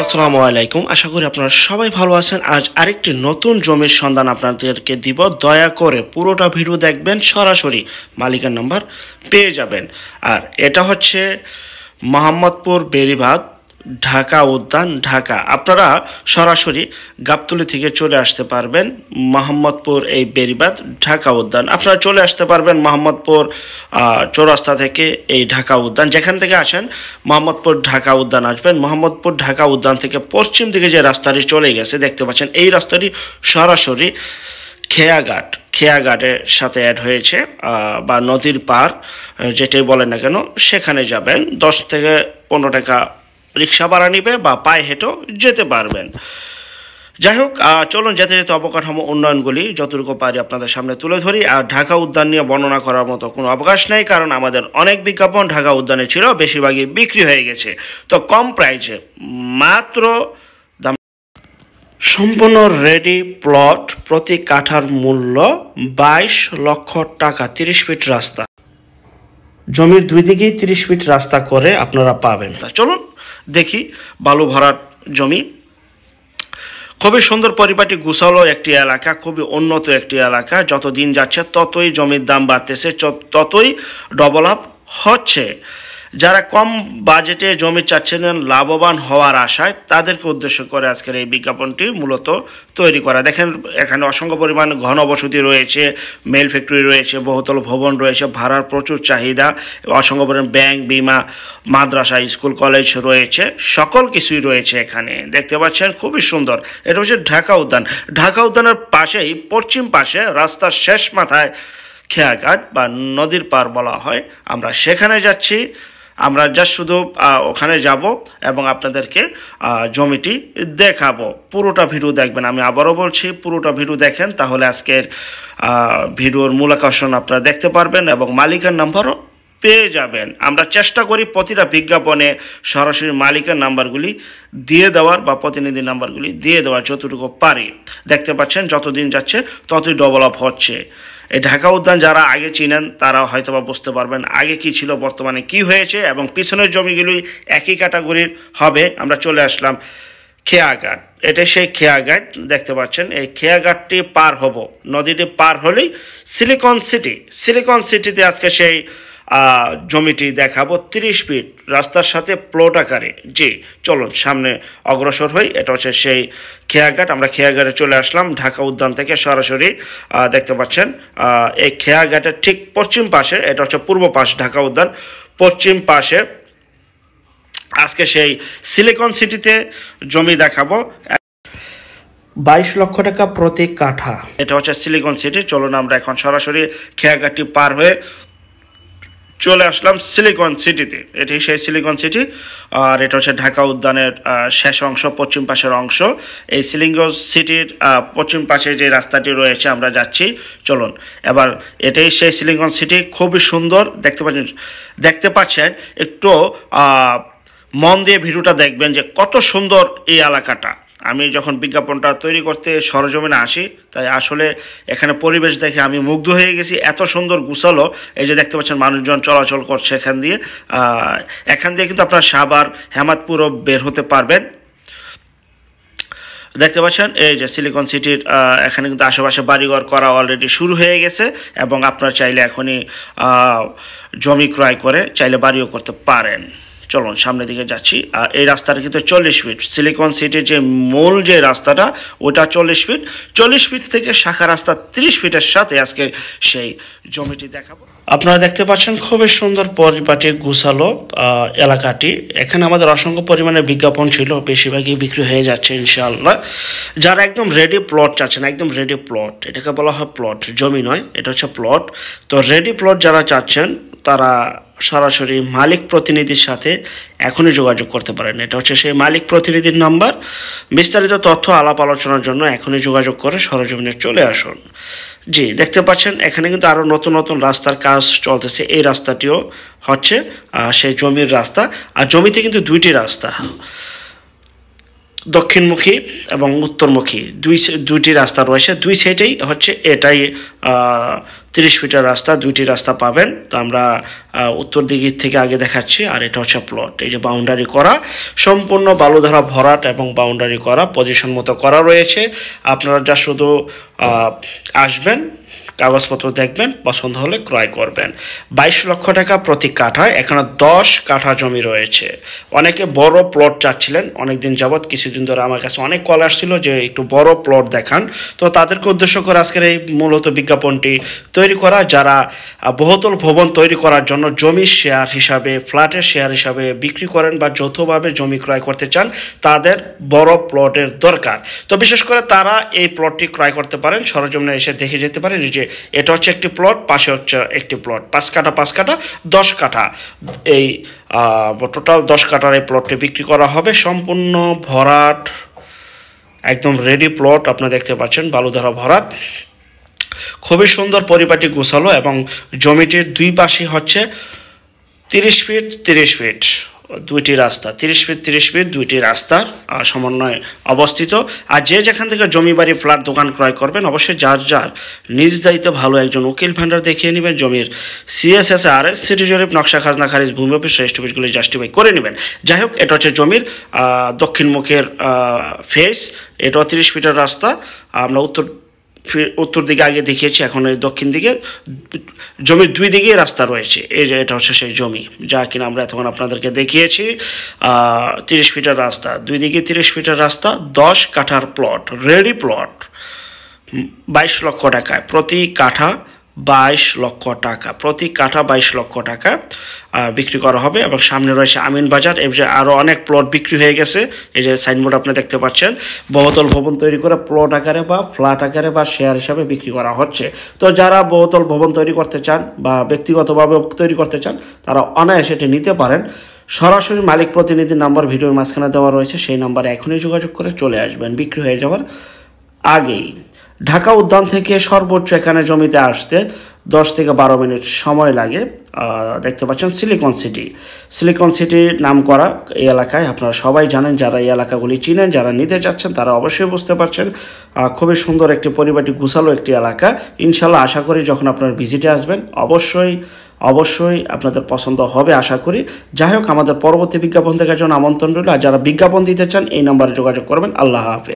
আসসালামু আলাইকুম। আশা করি আপনারা সবাই ভালো আছেন। আজ আরেকটি নতুন জমির সন্ধান আপনাদেরকে দিব। দয়া করে পুরোটা ভিডিও দেখবেন, সরাসরি মালিকের নাম্বার পেয়ে যাবেন। আর এটা হচ্ছে মোহাম্মদপুর বেড়িবাঁধ, ঢাকা উদ্যান, ঢাকা। আপনারা সরাসরি গাবতলী থেকে চলে আসতে পারবেন মোহাম্মদপুর এই বেড়িবাঁধ ঢাকা উদ্যান। আপনারা চলে আসতে পারবেন মোহাম্মদপুর চৌরাস্তা থেকে এই ঢাকা উদ্যান। যেখান থেকে আসেন মোহাম্মদপুর ঢাকা উদ্যান আসবেন। মোহাম্মদপুর ঢাকা উদ্যান থেকে পশ্চিম দিকে যে রাস্তাটি চলে গেছে দেখতে পাচ্ছেন, এই রাস্তাটি সরাসরি খেয়াঘাটের সাথে অ্যাড হয়েছে, বা নদীর পার যেটাই বলেন না কেন, সেখানে যাবেন। 10 থেকে 15 টাকা রিক্সা ভাড়া নিবে, বা পায়ে হেঁটেও যেতে পারবেন। যাই হোক, চলুন যেতে যেতে অবকাঠামো উন্নয়নগুলি যতটুকু পারি আপনাদের সামনে তুলে ধরি। আর ঢাকা উদ্যান নিয়ে বর্ণনা করার মতো কোনো অবকাশ নেই, কারণ আমাদের অনেক বিজ্ঞাপন ঢাকা উদ্যানে ছিল, বেশিরভাগই বিক্রি হয়ে গেছে। তো কম প্রাইসে মাত্র সম্পূর্ণ রেডি প্লট, প্রতি কাঠার মূল্য 22 লক্ষ টাকা। 30 ফিট রাস্তা, জমির দুই দিকেই 30 ফিট রাস্তা করে আপনারা পাবেন। তা চলুন দেখি। বালু ভরাট জমি, খুবই সুন্দর পরিপাটি গুছালো একটি এলাকা, খুবই উন্নত একটি এলাকা। যত দিন যাচ্ছে ততই জমির দাম বাড়তেছে, ততই ডবল আপ হচ্ছে। যারা কম বাজেটে জমি চাচ্ছিলেন লাভবান হওয়ার আশায়, তাদেরকে উদ্দেশ্য করে আজকের এই বিজ্ঞাপনটি মূলত তৈরি করা। দেখেন, এখানে অসংখ্য পরিমাণ ঘনবসতি রয়েছে, মেল ফ্যাক্টরি রয়েছে, বহুতল ভবন রয়েছে, ভাড়ার প্রচুর চাহিদা, অসংখ্য পরিমাণ ব্যাংক, বিমা, মাদ্রাসা, স্কুল, কলেজ রয়েছে, সকল কিছুই রয়েছে এখানে। দেখতে পাচ্ছেন খুবই সুন্দর। এটা হচ্ছে ঢাকা উদ্যান। ঢাকা উদ্যানের পাশেই পশ্চিম পাশে রাস্তার শেষ মাথায় খেয়াঘাট বা নদীর পার বলা হয়, আমরা সেখানে যাচ্ছি। আমরা জাস্ট শুধু ওখানে যাব এবং আপনাদেরকে জমিটি দেখাবো। পুরোটা ভিডিও দেখবেন, আমি আবারও বলছি, পুরোটা ভিডিও দেখেন, তাহলে আজকের ভিডিওর মূল আকর্ষণ আপনারা দেখতে পারবেন এবং মালিকের নাম্বারও পেয়ে যাবেন। আমরা চেষ্টা করি প্রতিটা বিজ্ঞাপনে সরাসরি মালিকের নাম্বারগুলি দিয়ে দেওয়ার, বা প্রতিনিধি নাম্বারগুলি দিয়ে দেওয়ার যতটুকু পারি। দেখতে পাচ্ছেন যতদিন যাচ্ছে ততই ডেভেলপ হচ্ছে। এই ঢাকা উদ্যান যারা আগে চিনেন তারা হয়তো বা বুঝতে পারবেন আগে কি ছিল, বর্তমানে কি হয়েছে, এবং পিছনের জমিগুলি একই ক্যাটাগরির হবে। আমরা চলে আসলাম খেয়াঘাট। এটা সেই খেয়াঘাট, দেখতে পাচ্ছেন। এই খেয়াঘাটটি পার হব, নদীটি পার হলেই সিলিকন সিটি। সিলিকন সিটিতে আজকে সেই জমিটি দেখাবো। 30 ফিট রাস্তার সাথে প্লট আকারে। জি, চলুন সামনে অগ্রসর হই। এটা হচ্ছে সেই খেয়াঘাট। আমরা খেয়াঘাটে চলে আসলাম ঢাকা উদ্যান থেকে সরাসরি। দেখতে পাচ্ছেন এই খেয়াঘাটের ঠিক পশ্চিম পাশে, এটা হচ্ছে পূর্ব পাশ ঢাকা উদ্যান, পশ্চিম পাশে আজকে সেই সিলিকন সিটিতে জমি দেখাবো। 22 লক্ষ টাকা প্রতি কাঠা। এটা হচ্ছে সিলিকন সিটি। চলুন আমরা এখন সরাসরি খেয়াঘাটটি পার হয়ে চলে আসলাম সিলিকন সিটিতে। এটি সেই সিলিকন সিটি। আর এটা হচ্ছে ঢাকা উদ্যানের শেষ অংশ, পশ্চিম পাশের অংশ। এই সিলিকন সিটির পশ্চিম পাশে যে রাস্তাটি রয়েছে আমরা যাচ্ছি। চলুন এবার, এটাই সেই সিলিকন সিটি। খুবই সুন্দর দেখতে পাচ্ছেন। একটু মন দিয়ে ভিডিওটা দেখবেন যে কত সুন্দর এই এলাকাটা। আমি যখন বিজ্ঞাপনটা তৈরি করতে সরজমিনে আসি, তাই আসলে এখানে পরিবেশ দেখে আমি মুগ্ধ হয়ে গেছি। এত সুন্দর গুছালো। এই যে দেখতে পাচ্ছেন মানুষজন চলাচল করছে এখান দিয়ে কিন্তু আপনার সাভার, হেমাদপুরও বের হতে পারবেন। দেখতে পাচ্ছেন এই যে সিলিকন সিটির এখানে কিন্তু আশেপাশে বাড়িঘর করা অলরেডি শুরু হয়ে গেছে, এবং আপনারা চাইলে এখনই জমি ক্রয় করে চাইলে বাড়িও করতে পারেন। চলুন সামনের দিকে যাচ্ছি। আর এই রাস্তাটা কিন্তু 40 ফিট। সিলিকন সিটির যে মূল যে রাস্তাটা ওটা 40 ফিট। 40 ফিট থেকে শাখা রাস্তা 30 ফিটের সাথে আজকে সেই জমিটি দেখাবো। আপনারা দেখতে পাচ্ছেন খুবই সুন্দর পরিপাটি গুছালো এলাকাটি। এখানে আমাদের অসংখ্য পরিমাণে বিজ্ঞাপন ছিল, বেশিরভাগই বিক্রি হয়ে যাচ্ছে ইনশাআল্লাহ। যারা একদম রেডি প্লট চাচ্ছেন, একদম রেডি প্লট, এটাকে বলা হয় প্লট, জমি নয়, এটা হচ্ছে প্লট। তো রেডি প্লট যারা চাচ্ছেন তারা সরাসরি মালিক প্রতিনিধির সাথে এখনই যোগাযোগ করতে পারেন। এটা হচ্ছে সেই মালিক প্রতিনিধির নাম্বার। বিস্তারিত তথ্য আলাপ আলোচনার জন্য এখনই যোগাযোগ করে সরজমিনে চলে আসুন। জি, দেখতে পাচ্ছেন এখানে কিন্তু আরও নতুন নতুন রাস্তার কাজ চলতেছে। এই রাস্তাটিও হচ্ছে সেই জমির রাস্তা। আর জমিতে কিন্তু 2টি রাস্তা। দক্ষিণমুখী এবং উত্তরমুখী দুইটি রাস্তা রয়েছে, দুই সাইডেই হচ্ছে এটাই 30 ফিটের রাস্তা, দুইটি রাস্তা পাবেন। তো আমরা উত্তর দিকের থেকে আগে দেখাচ্ছি। আর এটা হচ্ছে প্লট, এই যে বাউন্ডারি করা, সম্পূর্ণ বালুধারা ভরাট এবং বাউন্ডারি করা, পজিশন মতো করা রয়েছে। আপনারা যা শুধু আসবেন, কাগজপত্র দেখবেন, পছন্দ হলে ক্রয় করবেন। 22 লক্ষ টাকা প্রতি কাঠা। এখানে 10 কাঠা জমি রয়েছে। অনেকে বড় প্লট চাচ্ছিলেন অনেকদিন যাবৎ, কিছুদিন ধরে আমার কাছে অনেক কল আসছিল যে একটু বড় প্লট দেখান। তো তাদেরকে উদ্দেশ্য করে আজকের এই মূলত বিজ্ঞাপনটি তৈরি করা। যারা বহুতল ভবন তৈরি করার জন্য জমির শেয়ার হিসাবে, ফ্ল্যাটের শেয়ার হিসাবে বিক্রি করেন বা যৌথভাবে জমি ক্রয় করতে চান, তাদের বড় প্লটের দরকার। তো বিশেষ করে তারা এই প্লটটি ক্রয় করতে পারেন, সরজমিনে এসে দেখে যেতে পারেন। যে এটা হচ্ছে একটি প্লট, পাশে হচ্ছে একটি প্লট, 5 কাঠা 5 কাঠা 10 কাঠা, এই টোটাল 10 কাঠার এই প্লটটি বিক্রি করা হবে। সম্পূর্ণ ভরাট, একদম রেডি প্লট আপনারা দেখতে পাচ্ছেন, বালুধারা ভরাট, খুবই সুন্দর পরিপাটি গোছালো। এবং জমিটির দুই পাশে হচ্ছে 30 ফিট 30 ফিট দুইটি রাস্তা, 30 ফিট 30 ফিট দুইটি রাস্তার সমন্বয়ে অবস্থিত। আর যে যেখান থেকে জমি বাড়ি ফ্ল্যাট দোকান ক্রয় করবেন, অবশ্যই যার যার নিজ দায়িত্বে ভালো একজন উকিল ভেন্ডার দেখিয়ে নেবেন। জমির CSS RS সিটি জরিপ, নকশা, খাজনা খারিজ, ভূমি অফিস, রেজিস্ট্রি অফিসগুলি জাস্টিফাই করে নেবেন। যাই হোক, এটা হচ্ছে জমির দক্ষিণমুখের ফেস। এটাও 30 ফিটের রাস্তা। আমরা উত্তর দিকে আগে দেখিয়েছি, এখন এই দক্ষিণ দিকে জমির দুই দিকেই রাস্তা রয়েছে। এই যে এটা হচ্ছে সেই জমি যা কিনা আমরা এতক্ষণ আপনাদেরকে দেখিয়েছি। 30 ফিটের রাস্তা, দুই দিকে 30 ফিটের রাস্তা, 10 কাঠার প্লট, রেডি প্লট, 22 লক্ষ টাকায় প্রতি কাঠা, 22 লক্ষ টাকা প্রতি কাঠা, 22 লক্ষ টাকা বিক্রি করা হবে। এবং সামনে রয়েছে আমিন বাজার। এই যে আরও অনেক প্লট বিক্রি হয়ে গেছে, এই যে সাইনবোর্ড আপনি দেখতে পাচ্ছেন। বহুতল ভবন তৈরি করে প্লট আকারে বা ফ্ল্যাট আকারে বা শেয়ার হিসাবে বিক্রি করা হচ্ছে। তো যারা বহুতল ভবন তৈরি করতে চান বা ব্যক্তিগতভাবে তৈরি করতে চান, তারা অনায়াসে এটি নিতে পারেন। সরাসরি মালিক প্রতিনিধির নাম্বার ভিডিওর মাঝখানে দেওয়া রয়েছে, সেই নাম্বারে এখনই যোগাযোগ করে চলে আসবেন বিক্রি হয়ে যাওয়ার আগেই। ঢাকা উদ্যান থেকে সর্বোচ্চ এখানে জমিতে আসতে 10 থেকে 12 মিনিট সময় লাগে। দেখতে পাচ্ছেন সিলিকন সিটি নাম করা এই এলাকায়, আপনারা সবাই জানেন, যারা এই এলাকাগুলি চিনেন, যারা নিতে চাচ্ছেন তারা অবশ্যই বুঝতে পারছেন। খুবই সুন্দর একটি পরিপাটি গুছালো একটি এলাকা। ইনশাল্লাহ আশা করি যখন আপনারা ভিজিটে আসবেন অবশ্যই আপনাদের পছন্দ হবে আশা করি। যাই হোক, আমাদের পরবর্তী বিজ্ঞাপন দেখার জন্য আমন্ত্রণ রইল। আর যারা বিজ্ঞাপন দিতে চান এই নম্বরে যোগাযোগ করবেন। আল্লাহ হাফেজ।